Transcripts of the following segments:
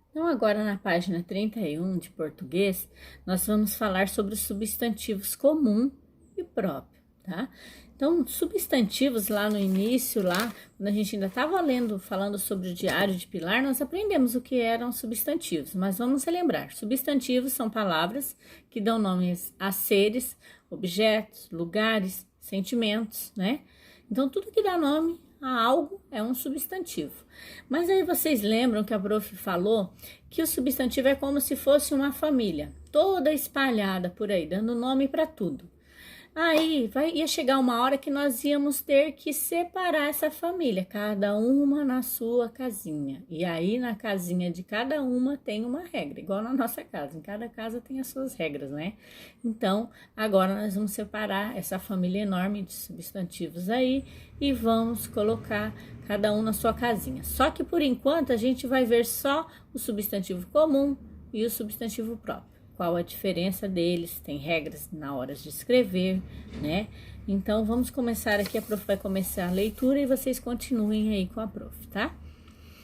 Então, agora na página 31 de português, nós vamos falar sobre os substantivos comum e próprio, tá? Então, substantivos lá no início, lá, quando a gente ainda estava lendo, falando sobre o Diário de Pilar, nós aprendemos o que eram substantivos, mas vamos relembrar. Substantivos são palavras que dão nomes a seres, objetos, lugares, sentimentos, né? Então, tudo que dá nome a algo é um substantivo. Mas aí vocês lembram que a prof falou que o substantivo é como se fosse uma família, toda espalhada por aí, dando nome para tudo. Aí ia chegar uma hora que nós íamos ter que separar essa família, cada uma na sua casinha. E aí na casinha de cada uma tem uma regra, igual na nossa casa. Em cada casa tem as suas regras, né? Então, agora nós vamos separar essa família enorme de substantivos aí e vamos colocar cada um na sua casinha. Só que por enquanto a gente vai ver só o substantivo comum e o substantivo próprio. Qual a diferença deles, tem regras na hora de escrever, né? Então, vamos começar aqui, a prof vai começar a leitura e vocês continuem aí com a prof, tá?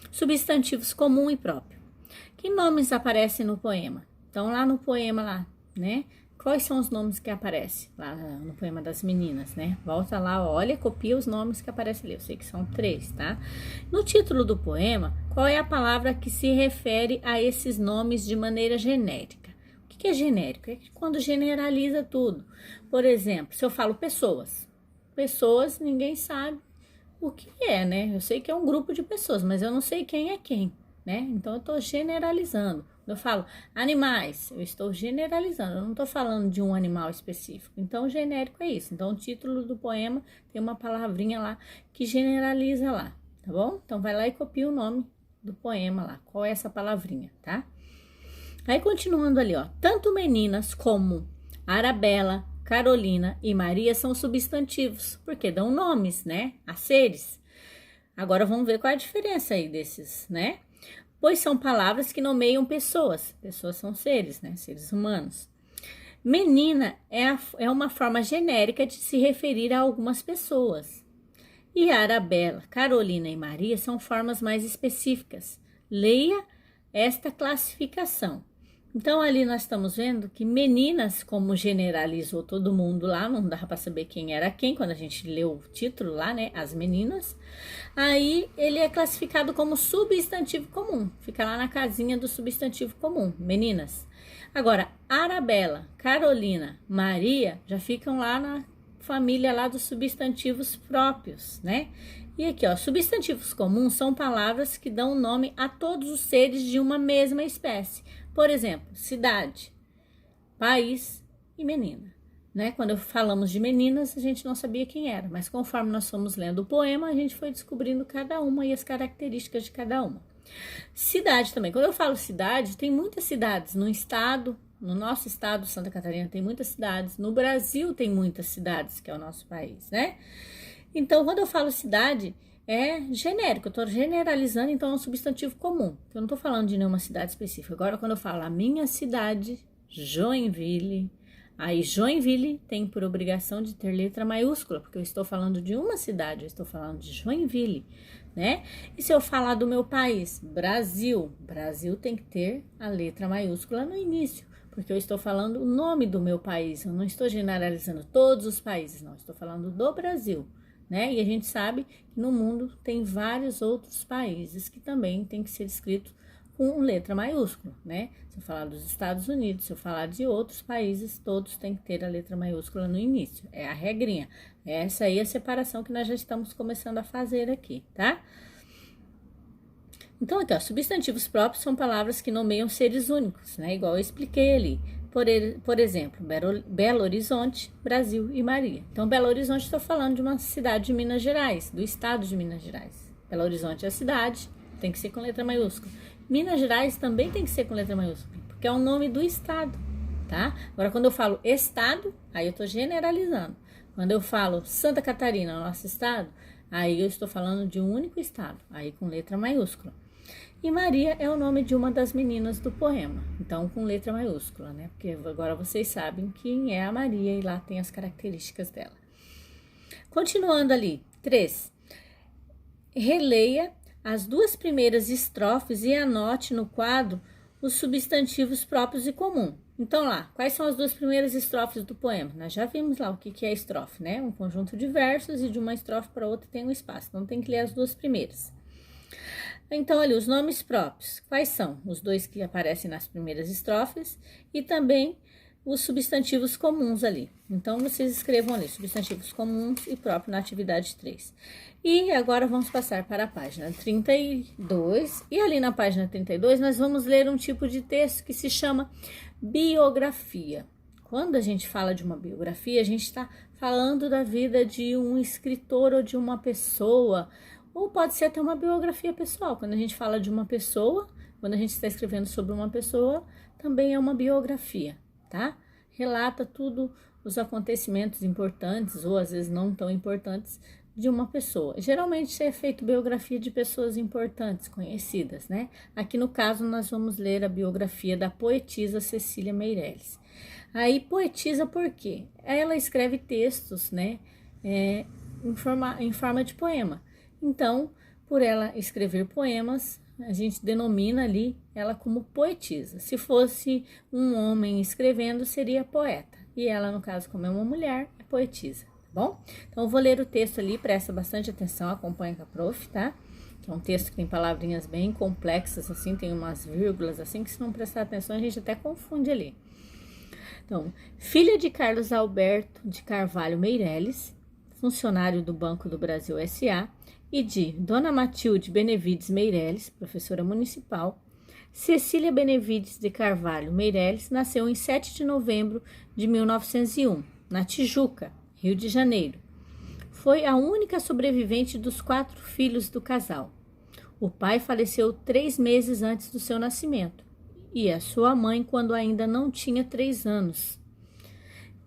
Substantivos comum e próprio. Que nomes aparecem no poema? Então, lá no poema lá, né? Quais são os nomes que aparecem lá no poema das meninas, né? Volta lá, olha, copia os nomes que aparecem ali. Eu sei que são 3, tá? No título do poema, qual é a palavra que se refere a esses nomes de maneira genérica? O que é genérico? É quando generaliza tudo. Por exemplo, se eu falo pessoas, ninguém sabe o que é, né? Eu sei que é um grupo de pessoas, mas eu não sei quem é quem, né? Então eu estou generalizando. Quando eu falo animais, eu estou generalizando, eu não estou falando de um animal específico. Então, genérico é isso. Então, o título do poema tem uma palavrinha lá que generaliza lá, tá bom? Então, vai lá e copia o nome do poema lá. Qual é essa palavrinha, tá? Aí, continuando ali, ó. Tanto meninas como Arabella, Carolina e Maria são substantivos, porque dão nomes, né, a seres. Agora, vamos ver qual é a diferença aí desses, né? Pois são palavras que nomeiam pessoas. Pessoas são seres, né, seres humanos. Menina é uma forma genérica de se referir a algumas pessoas. E Arabella, Carolina e Maria são formas mais específicas. Leia esta classificação. Então, ali nós estamos vendo que meninas, como generalizou todo mundo lá, não dava para saber quem era quem, quando a gente leu o título lá, né, as meninas, aí ele é classificado como substantivo comum, fica lá na casinha do substantivo comum, meninas. Agora, Arabella, Carolina, Maria, já ficam lá na família lá dos substantivos próprios, né? E aqui, ó, substantivos comuns são palavras que dão nome a todos os seres de uma mesma espécie. Por exemplo, cidade, país e menina, né? Quando falamos de meninas, a gente não sabia quem era, mas conforme nós fomos lendo o poema, a gente foi descobrindo cada uma e as características de cada uma. Cidade também. Quando eu falo cidade, tem muitas cidades no estado, no nosso estado, Santa Catarina, tem muitas cidades. No Brasil tem muitas cidades, que é o nosso país, né? Então, quando eu falo cidade, é genérico, eu estou generalizando, então é um substantivo comum. Eu não estou falando de nenhuma cidade específica. Agora, quando eu falo a minha cidade, Joinville, aí Joinville tem por obrigação de ter letra maiúscula, porque eu estou falando de uma cidade, eu estou falando de Joinville, né? E se eu falar do meu país, Brasil, Brasil tem que ter a letra maiúscula no início, porque eu estou falando o nome do meu país, eu não estou generalizando todos os países, não, estou falando do Brasil, né? E a gente sabe que no mundo tem vários outros países que também tem que ser escrito com letra maiúscula, né? Se eu falar dos Estados Unidos, se eu falar de outros países, todos têm que ter a letra maiúscula no início. É a regrinha. Essa aí é a separação que nós já estamos começando a fazer aqui, tá? Então, aqui, ó, substantivos próprios são palavras que nomeiam seres únicos, né? Igual eu expliquei ali. Por exemplo, Belo Horizonte, Brasil e Maria. Então, Belo Horizonte, estou falando de uma cidade de Minas Gerais, do estado de Minas Gerais. Belo Horizonte é a cidade, tem que ser com letra maiúscula. Minas Gerais também tem que ser com letra maiúscula, porque é o nome do estado, tá? Agora, quando eu falo estado, aí eu estou generalizando. Quando eu falo Santa Catarina, nosso estado, aí eu estou falando de um único estado, aí com letra maiúscula. E Maria é o nome de uma das meninas do poema, então com letra maiúscula, né? Porque agora vocês sabem quem é a Maria e lá tem as características dela. Continuando ali, 3. Releia as 2 primeiras estrofes e anote no quadro os substantivos próprios e comum. Então lá, quais são as 2 primeiras estrofes do poema? Nós já vimos lá o que é estrofe, né? Um conjunto de versos e de uma estrofe para outra tem um espaço, então tem que ler as 2 primeiras. Então ali, os nomes próprios, quais são? Os 2 que aparecem nas primeiras estrofes e também os substantivos comuns ali. Então, vocês escrevam ali, substantivos comuns e próprio na atividade 3. E agora vamos passar para a página 32. E ali na página 32, nós vamos ler um tipo de texto que se chama biografia. Quando a gente fala de uma biografia, a gente está falando da vida de um escritor ou de uma pessoa, ou pode ser até uma biografia pessoal. Quando a gente fala de uma pessoa, quando a gente está escrevendo sobre uma pessoa, também é uma biografia. Tá? Relata tudo os acontecimentos importantes ou às vezes não tão importantes de uma pessoa. Geralmente é feito biografia de pessoas importantes, conhecidas, né? Aqui no caso nós vamos ler a biografia da poetisa Cecília Meirelles. Aí poetisa por quê? Ela escreve textos, né? Em forma de poema. Então, por ela escrever poemas, a gente denomina ali ela como poetisa. Se fosse um homem escrevendo, seria poeta. E ela, no caso, como é uma mulher, é poetisa, tá bom? Então, eu vou ler o texto ali, presta bastante atenção, acompanha com a prof, tá? Que é um texto que tem palavrinhas bem complexas, assim, tem umas vírgulas, assim, que se não prestar atenção, a gente até confunde ali. Então, filha de Carlos Alberto de Carvalho Meirelles, funcionário do Banco do Brasil S.A., e de Dona Matilde Benevides Meirelles, professora municipal, Cecília Benevides de Carvalho Meirelles nasceu em 7 de novembro de 1901, na Tijuca, Rio de Janeiro. Foi a única sobrevivente dos 4 filhos do casal. O pai faleceu 3 meses antes do seu nascimento e a sua mãe quando ainda não tinha 3 anos.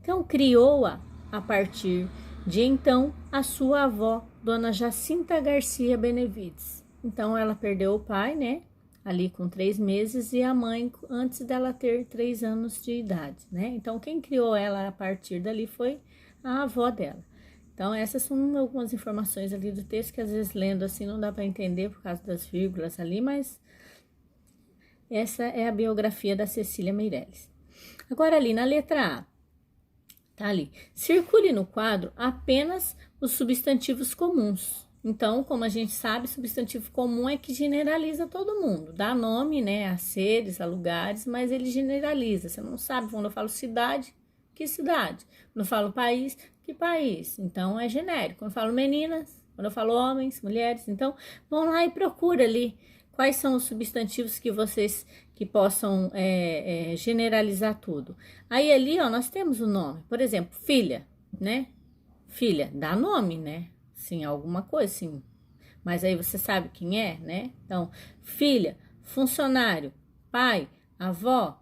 Então, criou-a a partir de então a sua avó, Dona Jacinta Garcia Benevides. Então, ela perdeu o pai, né? Ali com 3 meses e a mãe antes dela ter 3 anos de idade, né? Então, quem criou ela a partir dali foi a avó dela. Então, essas são algumas informações ali do texto que às vezes lendo assim não dá para entender por causa das vírgulas ali, mas essa é a biografia da Cecília Meirelles. Agora ali na letra A, tá ali. Circule no quadro apenas os substantivos comuns. Então, como a gente sabe, substantivo comum é que generaliza todo mundo. Dá nome, né, a seres, a lugares, mas ele generaliza. Você não sabe quando eu falo cidade, que cidade? Quando eu falo país, que país? Então, é genérico. Quando eu falo meninas, quando eu falo homens, mulheres. Então, vão lá e procura ali quais são os substantivos que vocês que possam generalizar tudo. Aí ali, ó, nós temos o nome. Por exemplo, filha, né? Filha, dá nome, né? Sim, alguma coisa, sim. Mas aí você sabe quem é, né? Então, filha, funcionário, pai, avó,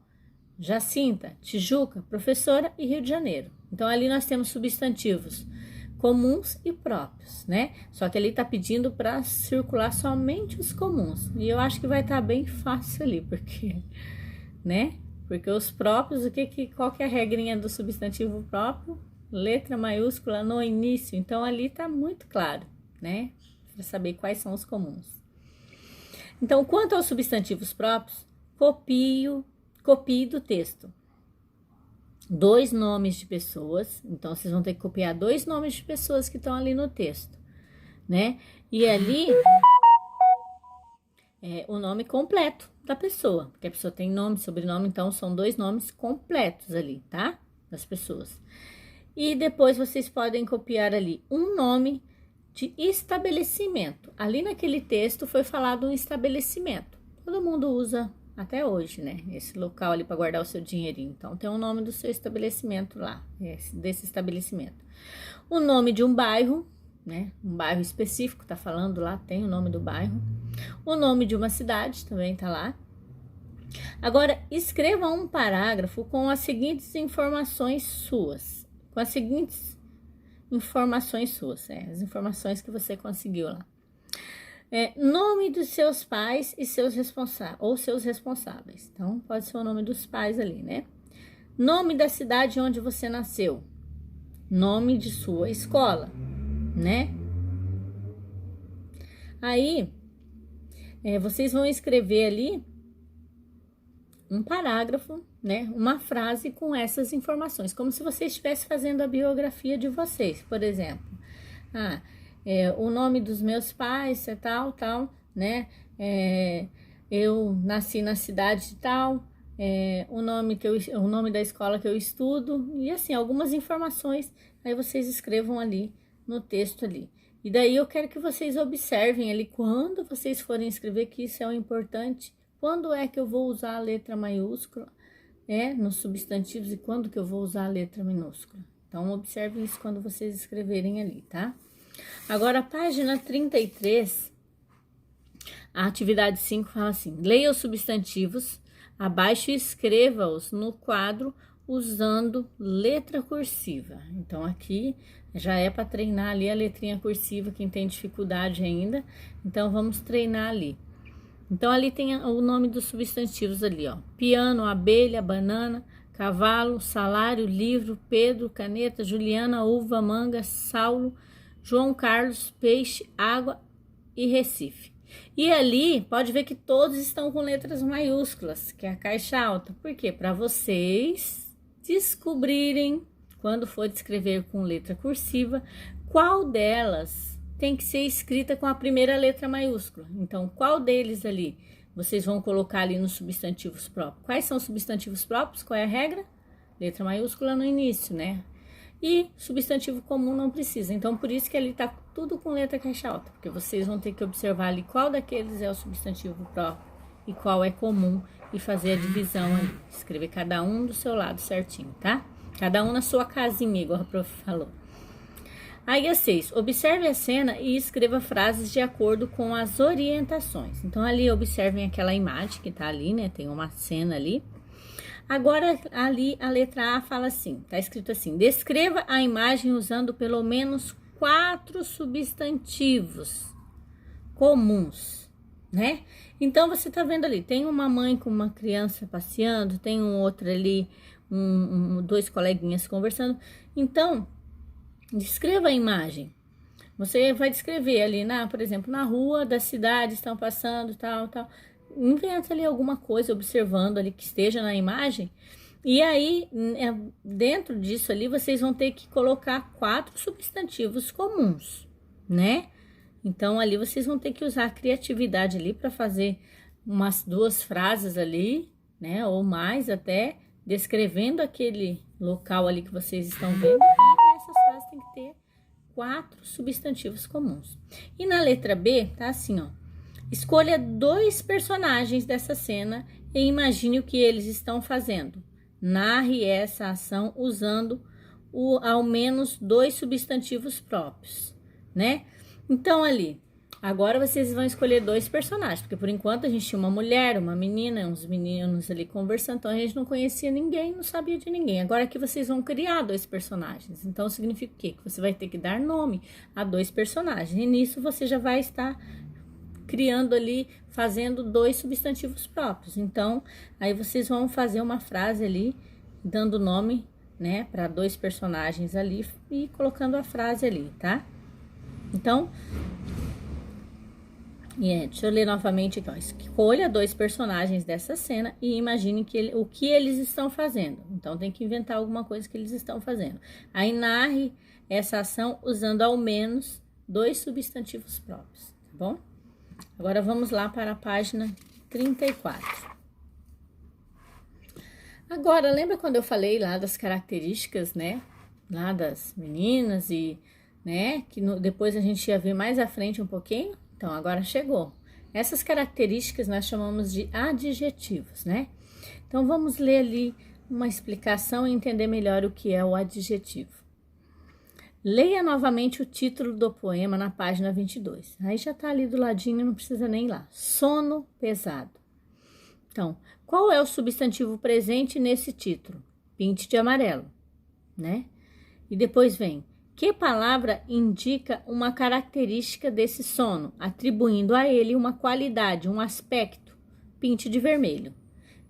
Jacinta, Tijuca, professora e Rio de Janeiro. Então, ali nós temos substantivos comuns e próprios, né? Só que ele tá pedindo para circular somente os comuns. E eu acho que vai estar bem fácil ali, porque, né? Porque os próprios, qual que é a regrinha do substantivo próprio? Letra maiúscula no início. Então, ali tá muito claro, né? Para saber quais são os comuns. Então, quanto aos substantivos próprios, copie do texto 2 nomes de pessoas. Então, vocês vão ter que copiar 2 nomes de pessoas que estão ali no texto, né? E ali é o nome completo da pessoa, porque a pessoa tem nome, sobrenome, então são 2 nomes completos ali, tá? Das pessoas. E depois vocês podem copiar ali um nome de estabelecimento. Ali naquele texto foi falado um estabelecimento. Todo mundo usa até hoje, né? Esse local ali para guardar o seu dinheirinho. Então, tem o nome do seu estabelecimento lá, desse estabelecimento. O nome de um bairro, né? Um bairro específico, tá falando lá, tem o nome do bairro. O nome de uma cidade também tá lá. Agora, escreva um parágrafo com as seguintes informações suas. As informações que você conseguiu lá. Nome dos seus pais e seus responsáveis. Então, pode ser o nome dos pais ali, né? Nome da cidade onde você nasceu. Nome de sua escola, né? Aí, vocês vão escrever ali um parágrafo, né? Uma frase com essas informações, como se você estivesse fazendo a biografia de vocês, por exemplo. O nome dos meus pais é tal, tal, né? Eu nasci na cidade tal, o nome da escola que eu estudo, e assim, algumas informações, aí vocês escrevam ali no texto ali. E daí eu quero que vocês observem ali, quando vocês forem escrever, que isso é o importante, quando é que eu vou usar a letra maiúscula, nos substantivos, e quando que eu vou usar a letra minúscula. Então, observem isso quando vocês escreverem ali, tá? Agora, a página 33, a atividade 5 fala assim: leia os substantivos abaixo e escreva-os no quadro usando letra cursiva. Então, aqui já é para treinar ali a letrinha cursiva, quem tem dificuldade ainda. Então, vamos treinar ali. Então, ali tem o nome dos substantivos ali, ó. Piano, abelha, banana, cavalo, salário, livro, Pedro, caneta, Juliana, uva, manga, Saulo, João Carlos, peixe, água e Recife. E ali, pode ver que todos estão com letras maiúsculas, que é a caixa alta. Por quê? Para vocês descobrirem, quando for escrever com letra cursiva, qual delas tem que ser escrita com a primeira letra maiúscula. Então, qual deles ali vocês vão colocar ali nos substantivos próprios? Quais são os substantivos próprios? Qual é a regra? Letra maiúscula no início, né? E substantivo comum não precisa. Então, por isso que ali tá tudo com letra caixa alta, porque vocês vão ter que observar ali qual daqueles é o substantivo próprio e qual é comum e fazer a divisão ali. Escrever cada um do seu lado certinho, tá? Cada um na sua casinha, igual a prof falou. Aí a 6, observe a cena e escreva frases de acordo com as orientações. Então, ali observem aquela imagem que tá ali, né? Tem uma cena ali. Agora, ali, a letra A fala assim, tá escrito assim: descreva a imagem usando pelo menos 4 substantivos comuns, né? Então, você tá vendo ali, tem uma mãe com uma criança passeando, tem um outro ali, dois coleguinhas conversando. Então, descreva a imagem. Você vai descrever ali, por exemplo, na rua da cidade, estão passando, tal, tal. Inventa ali alguma coisa, observando ali que esteja na imagem. E aí, dentro disso ali, vocês vão ter que colocar 4 substantivos comuns, né? Então, ali vocês vão ter que usar a criatividade ali para fazer umas 2 frases ali, né? Ou mais até, descrevendo aquele local ali que vocês estão vendo. E nessas frases tem que ter 4 substantivos comuns. E na letra B, tá assim, ó. Escolha 2 personagens dessa cena e imagine o que eles estão fazendo. Narre essa ação usando ao menos 2 substantivos próprios, né? Então, ali, agora vocês vão escolher 2 personagens, porque por enquanto a gente tinha uma mulher, uma menina, uns meninos ali conversando, então a gente não conhecia ninguém, não sabia de ninguém. Agora aqui vocês vão criar 2 personagens, então significa o quê? Que você vai ter que dar nome a 2 personagens, e nisso você já vai estar criando ali, fazendo 2 substantivos próprios. Então, aí vocês vão fazer uma frase ali, dando nome, né, para 2 personagens ali e colocando a frase ali, tá? Então, deixa eu ler novamente aqui, ó. Escolha 2 personagens dessa cena e imagine o que eles estão fazendo. Então, tem que inventar alguma coisa que eles estão fazendo. Aí, narre essa ação usando ao menos 2 substantivos próprios, tá bom? Agora, vamos lá para a página 34. Agora, lembra quando eu falei lá das características, né? Lá das meninas e, né? Que depois a gente ia ver mais à frente um pouquinho. Então, agora chegou. Essas características nós chamamos de adjetivos, né? Então, vamos ler ali uma explicação e entender melhor o que é o adjetivo. Leia novamente o título do poema na página 22. Aí já tá ali do ladinho, não precisa nem ir lá. Sono pesado. Então, qual é o substantivo presente nesse título? Pinte de amarelo, né? E depois vem, que palavra indica uma característica desse sono, atribuindo a ele uma qualidade, um aspecto? Pinte de vermelho.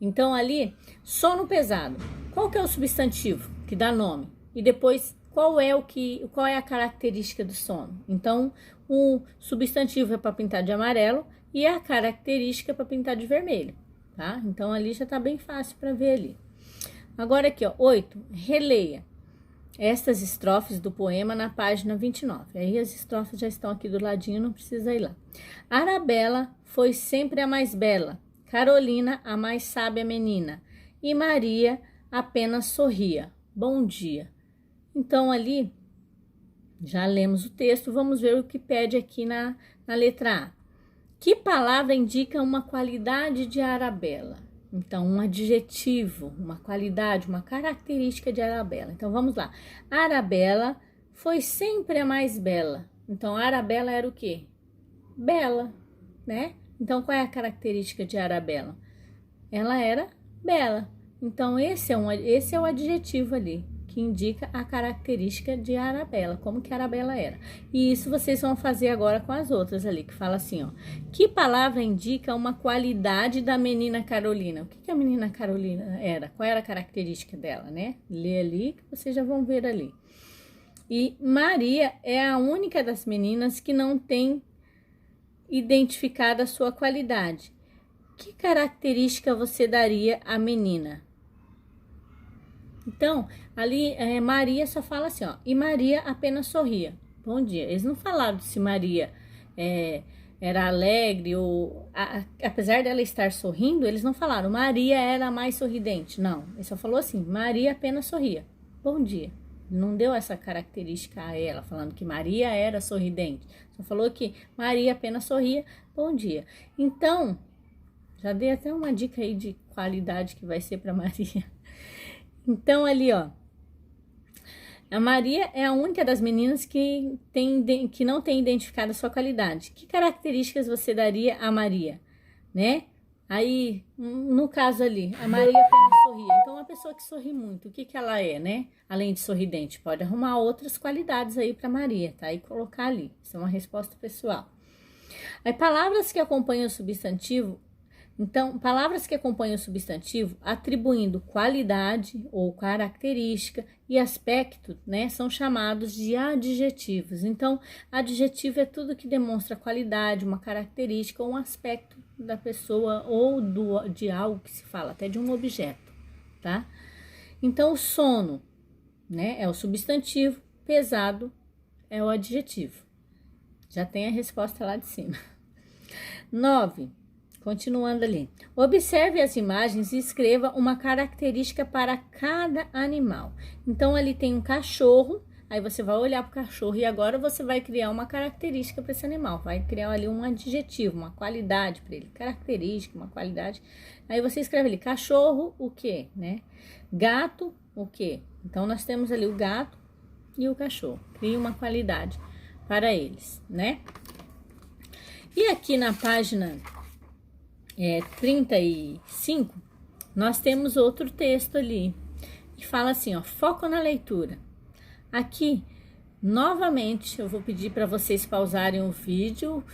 Então, ali, sono pesado. Qual que é o substantivo que dá nome? E depois, qual é a característica do sono? Então, o substantivo é para pintar de amarelo e a característica para pintar de vermelho, tá? Então, ali já tá bem fácil para ver ali. Agora aqui, ó, 8, releia estas estrofes do poema na página 29. Aí as estrofes já estão aqui do ladinho, não precisa ir lá. Arabella foi sempre a mais bela, Carolina a mais sábia menina, e Maria apenas sorria. Bom dia. Então, ali, já lemos o texto, vamos ver o que pede aqui na letra A. Que palavra indica uma qualidade de Arabella? Então, um adjetivo, uma qualidade, uma característica de Arabella. Então, vamos lá. Arabella foi sempre a mais bela. Então, Arabella era o quê? Bela, né? Então, qual é a característica de Arabella? Ela era bela. Então, esse é o adjetivo ali, que indica a característica de Arabella, como que Arabella era. E isso vocês vão fazer agora com as outras ali, que fala assim, ó. Que palavra indica uma qualidade da menina Carolina? O que a menina Carolina era? Qual era a característica dela, né? Lê ali, que vocês já vão ver ali. E Maria é a única das meninas que não tem identificado a sua qualidade. Que característica você daria à menina? Então, ali Maria só fala assim, ó, e Maria apenas sorria. Bom dia. Eles não falaram se Maria era alegre ou... apesar dela estar sorrindo, eles não falaram Maria era a mais sorridente. Não, ele só falou assim, Maria apenas sorria. Bom dia. Não deu essa característica a ela, falando que Maria era sorridente. Só falou que Maria apenas sorria. Bom dia. Então, já dei até uma dica aí de qualidade que vai ser para Maria. Então, ali, ó, a Maria é a única das meninas que não tem identificado a sua qualidade. Que características você daria a Maria, né? Aí, no caso ali, a Maria apenas sorria. Então, uma pessoa que sorri muito, o que ela é, né? Além de sorridente, pode arrumar outras qualidades aí para Maria, tá? E colocar ali. Isso é uma resposta pessoal. Aí, palavras que acompanham o substantivo. Então, palavras que acompanham o substantivo atribuindo qualidade ou característica e aspecto, né, são chamados de adjetivos. Então, adjetivo é tudo que demonstra qualidade, uma característica ou um aspecto da pessoa ou de algo que se fala, até de um objeto, tá? Então, o sono, né, é o substantivo, pesado é o adjetivo. Já tem a resposta lá de cima. 9. Continuando ali. Observe as imagens e escreva uma característica para cada animal. Então, ali tem um cachorro, aí você vai olhar para o cachorro e agora você vai criar uma característica para esse animal. Vai criar ali um adjetivo, uma qualidade para ele. Característica, uma qualidade. Aí você escreve ali, cachorro, o quê, né? Gato, o quê? Então, nós temos ali o gato e o cachorro. Cria uma qualidade para eles, né? E aqui na página 35, nós temos outro texto ali, que fala assim, ó, foco na leitura. Aqui, novamente, eu vou pedir para vocês pausarem o vídeo,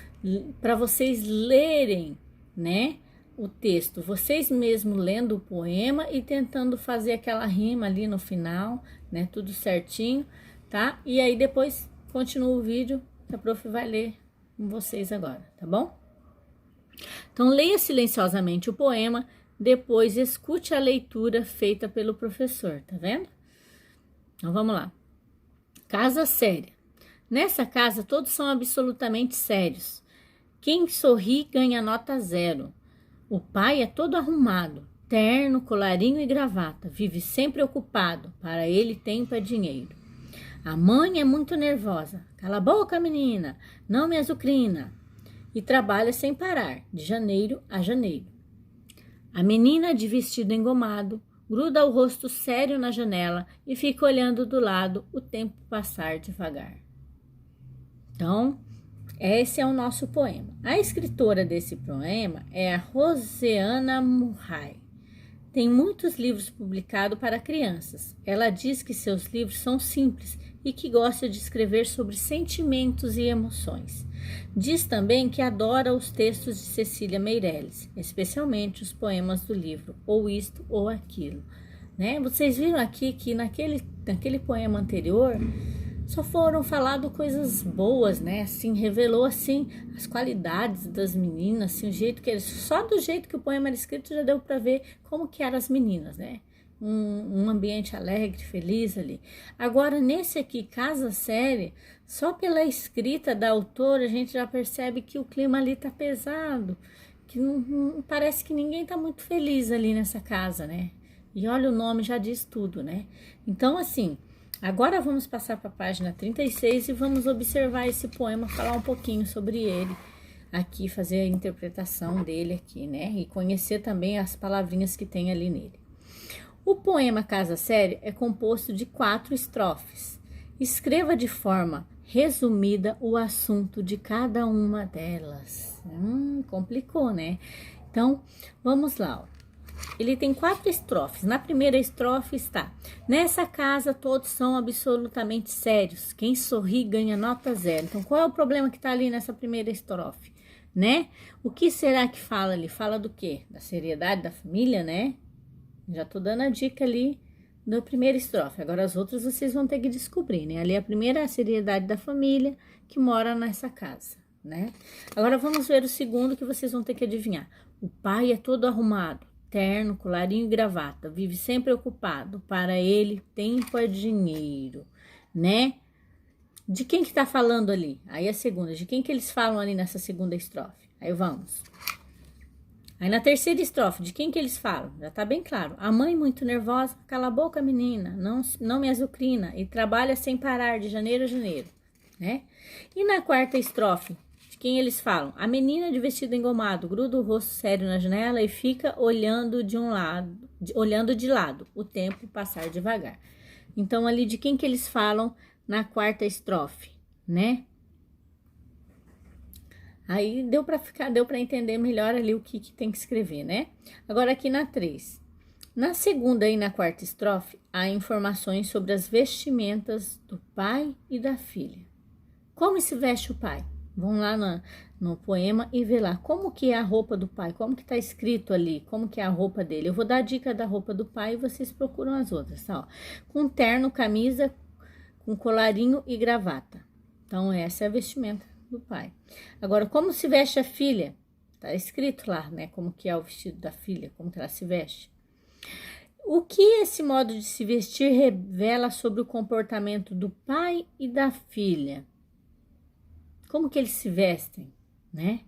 para vocês lerem, né, o texto, vocês mesmos lendo o poema e tentando fazer aquela rima ali no final, né, tudo certinho, tá? E aí depois continua o vídeo, que a prof vai ler com vocês agora, tá bom? Então, leia silenciosamente o poema, depois escute a leitura feita pelo professor, tá vendo? Então, vamos lá. Casa séria. Nessa casa, todos são absolutamente sérios. Quem sorri ganha nota 0. O pai é todo arrumado, terno, colarinho e gravata, vive sempre ocupado, para ele tempo é dinheiro. A mãe é muito nervosa. Cala a boca, menina, não me azucrina. E trabalha sem parar, de janeiro a janeiro. A menina de vestido engomado gruda o rosto sério na janela e fica olhando do lado o tempo passar devagar. Então, esse é o nosso poema. A escritora desse poema é a Rosiana Murray. Tem muitos livros publicados para crianças. Ela diz que seus livros são simples e que gosta de escrever sobre sentimentos e emoções. Diz também que adora os textos de Cecília Meirelles, especialmente os poemas do livro Ou Isto ou Aquilo. Né? Vocês viram aqui que naquele poema anterior, só foram falado coisas boas, né? Assim, revelou assim as qualidades das meninas, assim, o jeito que eles, só do jeito que o poema era escrito já deu para ver como que eram as meninas, né? Um ambiente alegre, feliz ali. Agora, nesse aqui, Casa Séria, só pela escrita da autora a gente já percebe que o clima ali tá pesado, que parece que ninguém tá muito feliz ali nessa casa, né? E olha, o nome já diz tudo, né? Então, assim, agora vamos passar para a página 36 e vamos observar esse poema, falar um pouquinho sobre ele aqui, fazer a interpretação dele aqui, né? E conhecer também as palavrinhas que tem ali nele. O poema Casa Séria é composto de 4 estrofes. Escreva de forma resumida o assunto de cada uma delas. Complicou, né? Então, vamos lá, ó. Ele tem 4 estrofes. Na primeira estrofe está: nessa casa todos são absolutamente sérios. Quem sorri ganha nota 0. Então, qual é o problema que está ali nessa primeira estrofe, né? O que será que fala ali? Fala do quê? Da seriedade da família, né? Já tô dando a dica ali da primeira estrofe. Agora as outras vocês vão ter que descobrir, né? Ali a primeira é a seriedade da família que mora nessa casa, né? Agora vamos ver o segundo, que vocês vão ter que adivinhar. O pai é todo arrumado, terno, colarinho e gravata, vive sempre ocupado, para ele tempo é dinheiro, né? De quem que tá falando ali? Aí a segunda, de quem que eles falam ali nessa segunda estrofe? Aí vamos. Aí na terceira estrofe, de quem que eles falam? Já tá bem claro. A mãe muito nervosa, cala a boca menina, não me azucrina, e trabalha sem parar de janeiro a janeiro, né? E na quarta estrofe, quem eles falam? A menina de vestido engomado gruda o rosto sério na janela e fica olhando de lado, o tempo passar devagar. Então, ali de quem que eles falam na quarta estrofe, né? Aí deu para entender melhor ali o que tem que escrever, né? Agora aqui na 3. Na segunda e na quarta estrofe, há informações sobre as vestimentas do pai e da filha. Como se veste o pai? Vão lá no poema e vê lá como que é a roupa do pai, como que tá escrito ali, como que é a roupa dele. Eu vou dar a dica da roupa do pai e vocês procuram as outras, tá? Ó, com terno, camisa, com colarinho e gravata. Então, essa é a vestimenta do pai. Agora, como se veste a filha? Tá escrito lá, né? Como que é o vestido da filha, como que ela se veste. O que esse modo de se vestir revela sobre o comportamento do pai e da filha? Como que eles se vestem, né?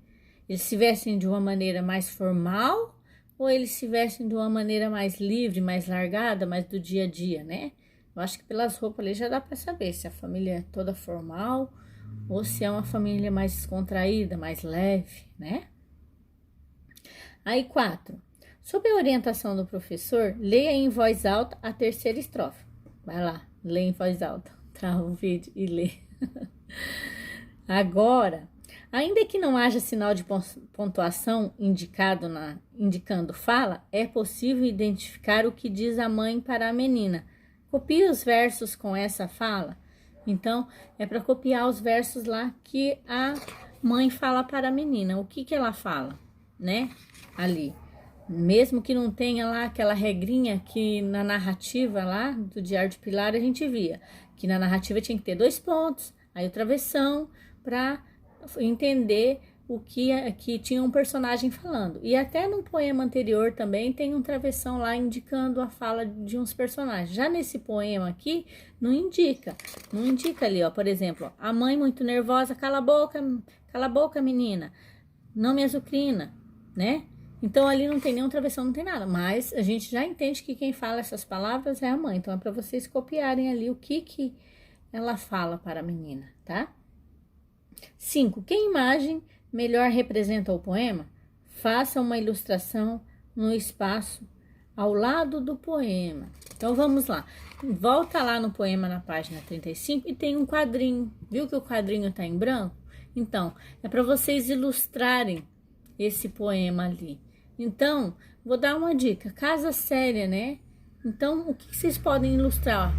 Eles se vestem de uma maneira mais formal ou eles se vestem de uma maneira mais livre, mais largada, mais do dia a dia, né? Eu acho que pelas roupas ali já dá para saber se a família é toda formal ou se é uma família mais descontraída, mais leve, né? Aí 4. Sob a orientação do professor, leia em voz alta a terceira estrofe. Vai lá, leia em voz alta, trava o vídeo e lê. Agora, ainda que não haja sinal de pontuação indicando fala, é possível identificar o que diz a mãe para a menina. Copie os versos com essa fala. Então, é para copiar os versos lá que a mãe fala para a menina. O que ela fala, né? Ali. Mesmo que não tenha lá aquela regrinha que na narrativa lá do Diário de Pilar a gente via. Que na narrativa tinha que ter 2 pontos, aí o travessão, para entender o que tinha um personagem falando. E até no poema anterior também tem um travessão lá indicando a fala de uns personagens. Já nesse poema aqui, não indica ali, ó, por exemplo, ó, a mãe muito nervosa, cala a boca, menina, não me azucrina, né? Então ali não tem nenhum travessão, não tem nada, mas a gente já entende que quem fala essas palavras é a mãe. Então é para vocês copiarem ali o que ela fala para a menina, tá? 5. Que imagem melhor representa o poema? Faça uma ilustração no espaço ao lado do poema. Então, vamos lá. Volta lá no poema na página 35 e tem um quadrinho. Viu que o quadrinho está em branco? Então, é para vocês ilustrarem esse poema ali. Então, vou dar uma dica. Casa Séria, né? Então, o que vocês podem ilustrar?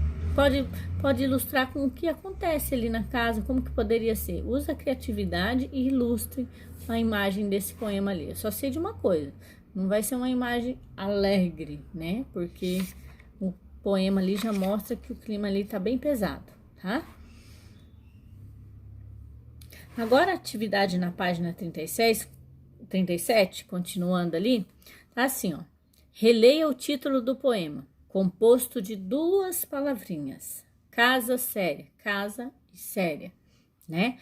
Pode ilustrar com o que acontece ali na casa, como que poderia ser. Usa a criatividade e ilustre a imagem desse poema ali. Eu só sei de uma coisa, não vai ser uma imagem alegre, né? Porque o poema ali já mostra que o clima ali tá bem pesado, tá? Agora, a atividade na página 37, continuando ali, tá assim, ó. Releia o título do poema, composto de duas palavrinhas. Casa séria, casa e séria, né?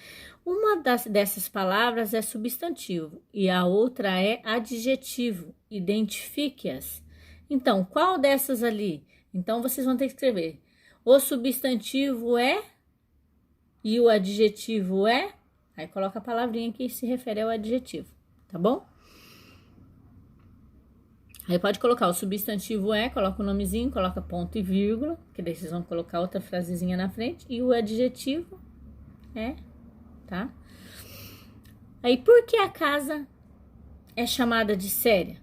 Uma dessas palavras é substantivo e a outra é adjetivo. Identifique-as. Então, qual dessas ali? Então, vocês vão ter que escrever. O substantivo é e o adjetivo é. Aí coloca a palavrinha que se refere ao adjetivo, tá bom? Aí pode colocar o substantivo é, coloca o nomezinho, coloca ponto e vírgula, que daí vocês vão colocar outra frasezinha na frente. E o adjetivo é, tá? Aí por que a casa é chamada de séria?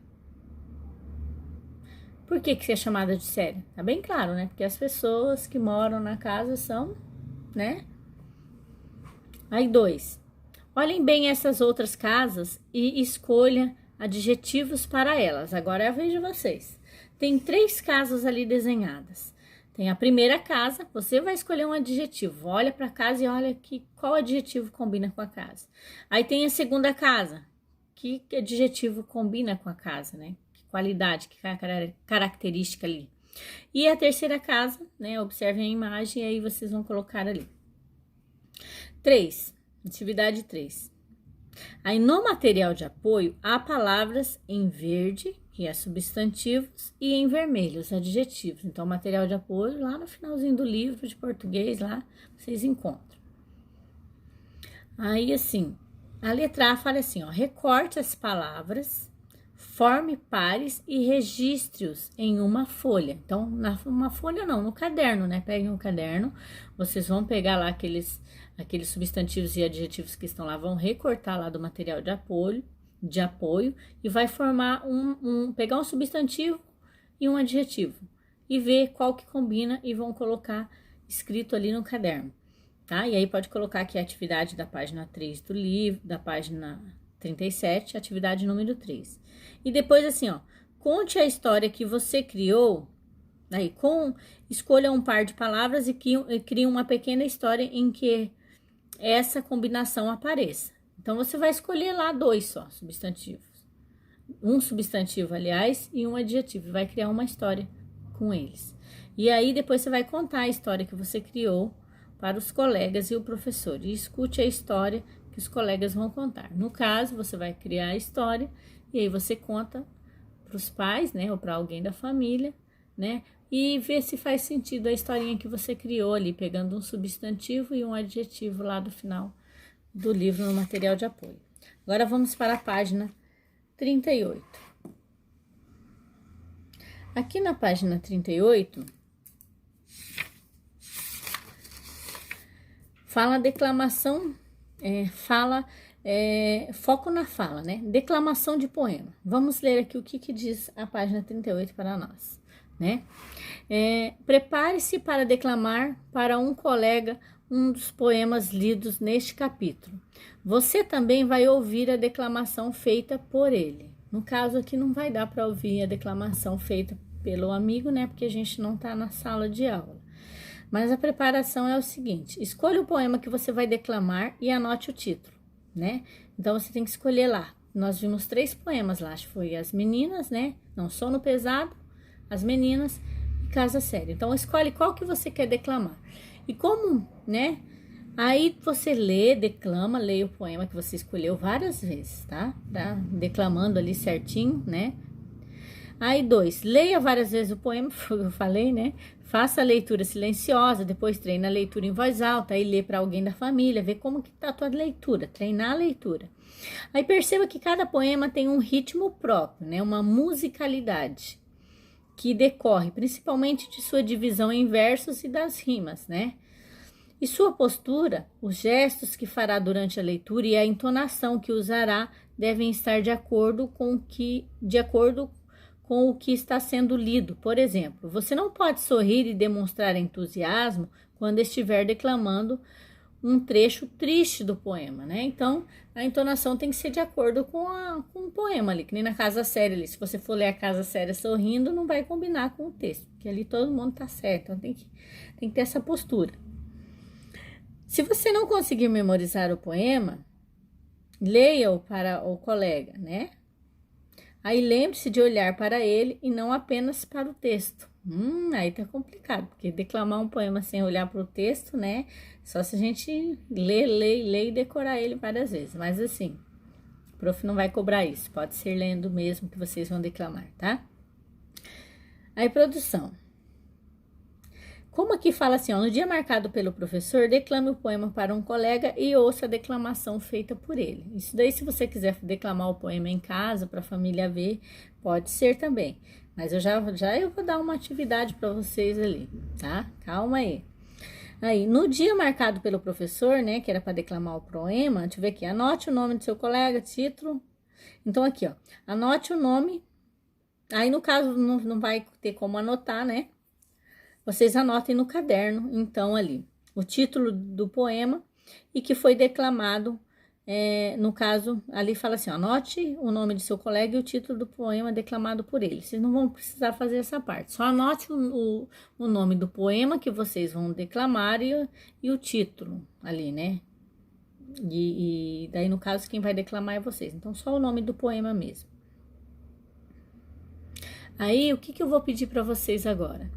Por que é chamada de séria? Tá bem claro, né? Porque as pessoas que moram na casa são, né? Aí 2. Olhem bem essas outras casas e escolha adjetivos para elas. Agora é a vez de vocês. Tem 3 casas ali desenhadas. Tem a primeira casa, você vai escolher um adjetivo. Olha para a casa e olha qual adjetivo combina com a casa. Aí tem a segunda casa. Que adjetivo combina com a casa, né? Que qualidade, que característica ali. E a terceira casa, né? Observem a imagem e aí vocês vão colocar ali. 3. Atividade 3. Aí no material de apoio há palavras em verde, que é substantivos, e em vermelho, os adjetivos. Então, o material de apoio, lá no finalzinho do livro de português, lá vocês encontram. Aí, assim, a letra A fala assim, ó, recorte as palavras, forme pares e registre-os em uma folha. Então, uma folha não, no caderno, né? Peguem um caderno, vocês vão pegar lá aqueles substantivos e adjetivos que estão lá, vão recortar lá do material de apoio e vai formar pegar um substantivo e um adjetivo e ver qual que combina e vão colocar escrito ali no caderno, tá? E aí pode colocar aqui a atividade da página 3 do livro, da página 37, atividade número 3. E depois assim, ó, conte a história que você criou, aí escolha um par de palavras e crie uma pequena história em que essa combinação apareça. Então, você vai escolher lá 2 só substantivos. Um substantivo, aliás, e um adjetivo. Vai criar uma história com eles. E aí, depois você vai contar a história que você criou para os colegas e o professor. E escute a história que os colegas vão contar. No caso, você vai criar a história e aí você conta para os pais, né? Ou para alguém da família, né? E ver se faz sentido a historinha que você criou ali, pegando um substantivo e um adjetivo lá do final do livro no material de apoio. Agora vamos para a página 38. Aqui na página 38, fala a declamação, foco na fala, né? Declamação de poema. Vamos ler aqui o que diz a página 38 para nós, né? Prepare-se para declamar para um colega um dos poemas lidos neste capítulo. Você também vai ouvir a declamação feita por ele. No caso aqui não vai dar para ouvir a declamação feita pelo amigo, né? Porque a gente não está na sala de aula. Mas a preparação é o seguinte: escolha o poema que você vai declamar e anote o título, né? Então você tem que escolher lá. Nós vimos 3 poemas lá, acho que foi As Meninas, né? Não, Sono Pesado, As Meninas e Casa Séria. Então escolhe qual que você quer declamar. E como, né? Aí você declama, leia o poema que você escolheu várias vezes, tá? Declamando ali certinho, né? Aí 2, leia várias vezes o poema, foi o que eu falei, né? Faça a leitura silenciosa, depois treina a leitura em voz alta, aí lê para alguém da família, vê como que tá a tua leitura, treinar a leitura. Aí perceba que cada poema tem um ritmo próprio, né? Uma musicalidade que decorre principalmente de sua divisão em versos e das rimas, né? E sua postura, os gestos que fará durante a leitura e a entonação que usará devem estar de acordo com o que está sendo lido. Por exemplo, você não pode sorrir e demonstrar entusiasmo quando estiver declamando um trecho triste do poema, né? Então, a entonação tem que ser de acordo com o poema ali, que nem na Casa Séria ali. Se você for ler a Casa Séria sorrindo, não vai combinar com o texto, porque ali todo mundo tá certo, então tem que ter essa postura. Se você não conseguir memorizar o poema, leia-o para o colega, né? Aí lembre-se de olhar para ele e não apenas para o texto. Aí tá complicado, porque declamar um poema sem olhar para o texto, né? Só se a gente ler e decorar ele várias vezes. Mas assim, o prof não vai cobrar isso. Pode ser lendo mesmo que vocês vão declamar, tá? Aí, produção. Como aqui fala assim, ó, no dia marcado pelo professor, declame o poema para um colega e ouça a declamação feita por ele. Isso daí, se você quiser declamar o poema em casa, para a família ver, pode ser também. Mas eu vou dar uma atividade para vocês ali, tá? Calma aí. Aí, no dia marcado pelo professor, né, que era para declamar o poema, deixa eu ver aqui, anote o nome do seu colega, título. Então, aqui, ó, anote o nome. Aí, no caso, não vai ter como anotar, né? Vocês anotem no caderno, então, ali, o título do poema e que foi declamado, no caso, ali fala assim, anote o nome do seu colega e o título do poema declamado por ele. Vocês não vão precisar fazer essa parte, só anote o nome do poema que vocês vão declamar e o título ali, né? E daí, no caso, quem vai declamar é vocês. Então, só o nome do poema mesmo. Aí, o que eu vou pedir para vocês agora?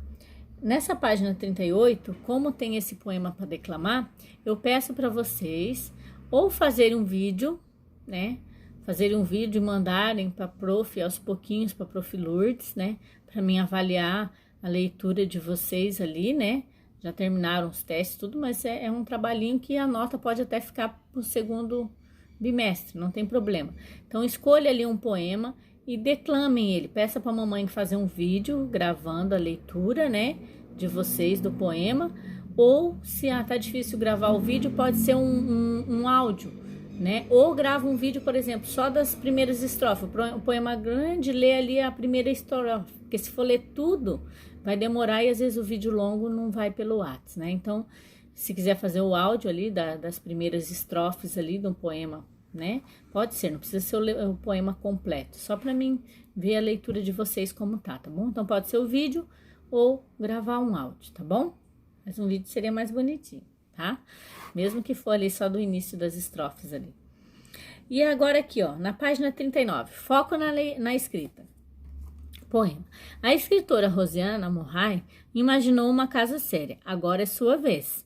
Nessa página 38, como tem esse poema para declamar, eu peço para vocês ou fazerem um vídeo, né? Fazerem um vídeo e mandarem para a prof aos pouquinhos, para a prof Lourdes, né? Para mim avaliar a leitura de vocês ali, né? Já terminaram os testes, tudo, mas é um trabalhinho que a nota pode até ficar para o segundo bimestre, não tem problema. Então, escolha ali um poema e declamem ele. Peça para a mamãe fazer um vídeo gravando a leitura, né, de vocês do poema. Ou se tá difícil gravar o vídeo, pode ser um áudio, né? Ou grava um vídeo, por exemplo, só das primeiras estrofes. O poema grande, lê ali a primeira estrofe, porque se for ler tudo, vai demorar e às vezes o vídeo longo não vai pelo WhatsApp, né? Então, se quiser fazer o áudio ali das primeiras estrofes ali do poema, né? Pode ser, não precisa ser o poema completo, só para mim ver a leitura de vocês como tá bom? Então pode ser o vídeo ou gravar um áudio, tá bom? Mas um vídeo seria mais bonitinho, tá? Mesmo que for ali só do início das estrofes ali. E agora aqui, ó, na página 39, foco na escrita. Poema. A escritora Rosiana Murray imaginou uma casa séria, agora é sua vez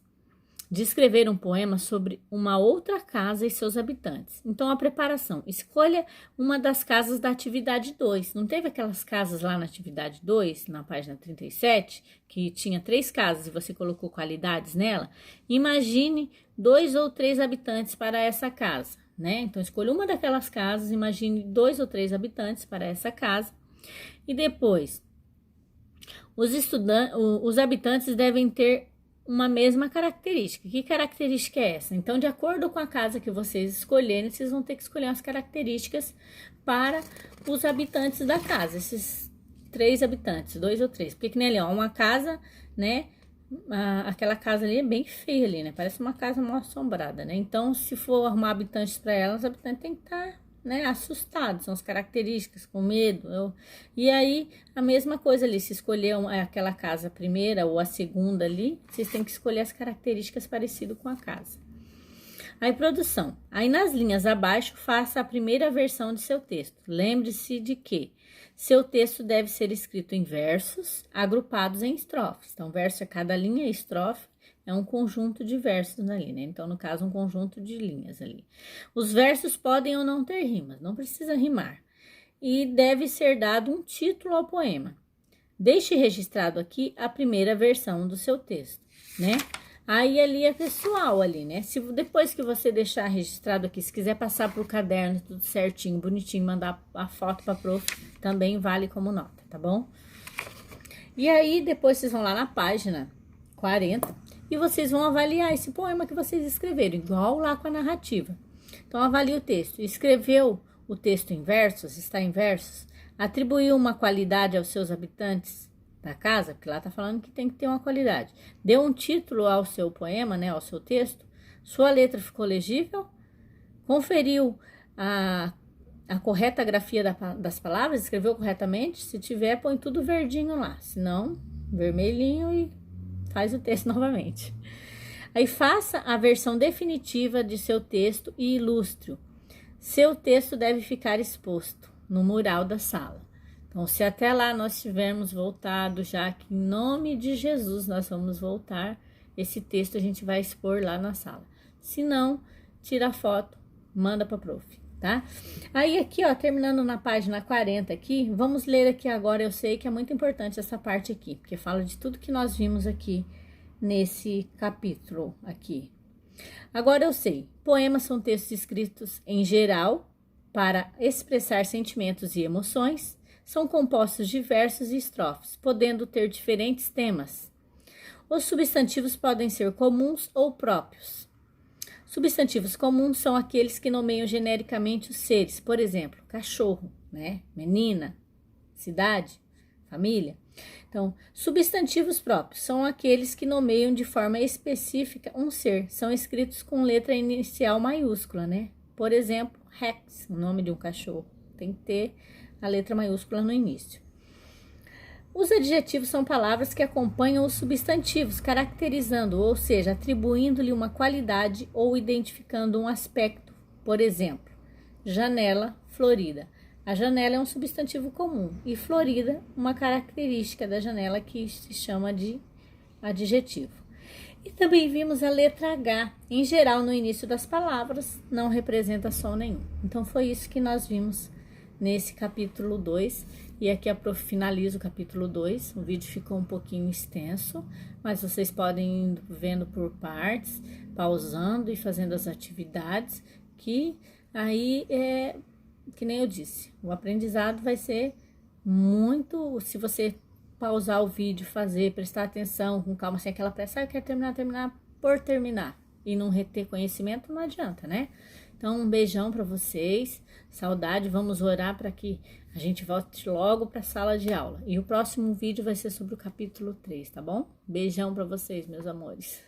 de escrever um poema sobre uma outra casa e seus habitantes. Então, a preparação. Escolha uma das casas da atividade 2. Não teve aquelas casas lá na atividade 2, na página 37, que tinha 3 casas e você colocou qualidades nela? Imagine 2 ou 3 habitantes para essa casa, né? Então, escolha uma daquelas casas, imagine 2 ou 3 habitantes para essa casa. E depois, os habitantes devem ter uma mesma característica. Que característica é essa? Então, de acordo com a casa que vocês escolherem, vocês vão ter que escolher as características para os habitantes da casa. Esses 3 habitantes, 2 ou 3. Porque que nem ali, ó, uma casa, né? Aquela casa ali é bem feia ali, né? Parece uma casa mal assombrada, né? Então, se for arrumar habitantes para ela, os habitantes têm que estar, né, assustados, são as características, com medo. E aí, a mesma coisa ali, se escolher aquela casa primeira ou a segunda ali, vocês têm que escolher as características parecidas com a casa. Aí, produção. Aí, nas linhas abaixo, faça a primeira versão de seu texto. Lembre-se de que seu texto deve ser escrito em versos, agrupados em estrofes. Então, verso é cada linha, estrofe é um conjunto de versos ali, né? Então, no caso, um conjunto de linhas ali. Os versos podem ou não ter rimas, não precisa rimar. E deve ser dado um título ao poema. Deixe registrado aqui a primeira versão do seu texto, né? Aí ali é pessoal ali, né? Se depois que você deixar registrado aqui, se quiser passar pro caderno tudo certinho, bonitinho, mandar a foto pra prof, também vale como nota, tá bom? E aí depois vocês vão lá na página 40 e vocês vão avaliar esse poema que vocês escreveram, igual lá com a narrativa. Então avalie o texto. Escreveu o texto em versos, está em versos, atribuiu uma qualidade aos seus habitantes da casa, porque lá tá falando que tem que ter uma qualidade. Deu um título ao seu poema, né, ao seu texto. Sua letra ficou legível? Conferiu a correta grafia das palavras? Escreveu corretamente? Se tiver, põe tudo verdinho lá. Se não, vermelhinho e faz o texto novamente. Aí faça a versão definitiva de seu texto e ilustre-o. Seu texto deve ficar exposto no mural da sala. Então, se até lá nós tivermos voltado, já que em nome de Jesus nós vamos voltar, esse texto a gente vai expor lá na sala. Se não, tira a foto, manda para a prof, tá? Aí aqui, ó, terminando na página 40 aqui, vamos ler aqui agora, eu sei que é muito importante essa parte aqui, porque fala de tudo que nós vimos aqui nesse capítulo aqui. Agora eu sei, poemas são textos escritos em geral para expressar sentimentos e emoções, são compostos de versos e estrofes, podendo ter diferentes temas. Os substantivos podem ser comuns ou próprios. Substantivos comuns são aqueles que nomeiam genericamente os seres, por exemplo, cachorro, né? Menina, cidade, família. Então, substantivos próprios são aqueles que nomeiam de forma específica um ser, são escritos com letra inicial maiúscula, né? Por exemplo, Rex, o nome de um cachorro, tem que ter a letra maiúscula no início. Os adjetivos são palavras que acompanham os substantivos, caracterizando, ou seja, atribuindo-lhe uma qualidade ou identificando um aspecto. Por exemplo, janela florida. A janela é um substantivo comum e florida, uma característica da janela que se chama de adjetivo. E também vimos a letra H, em geral no início das palavras, não representa som nenhum. Então foi isso que nós vimos nesse capítulo 2, e aqui a prof finaliza o capítulo 2, o vídeo ficou um pouquinho extenso, mas vocês podem ir vendo por partes, pausando e fazendo as atividades, que aí é, que nem eu disse, o aprendizado vai ser muito, se você pausar o vídeo, fazer, prestar atenção, com calma, sem aquela pressa, eu quero terminar por terminar, e não reter conhecimento, não adianta, né? Então, um beijão para vocês, saudade, vamos orar para que a gente volte logo para a sala de aula. E o próximo vídeo vai ser sobre o capítulo 3, tá bom? Beijão para vocês, meus amores.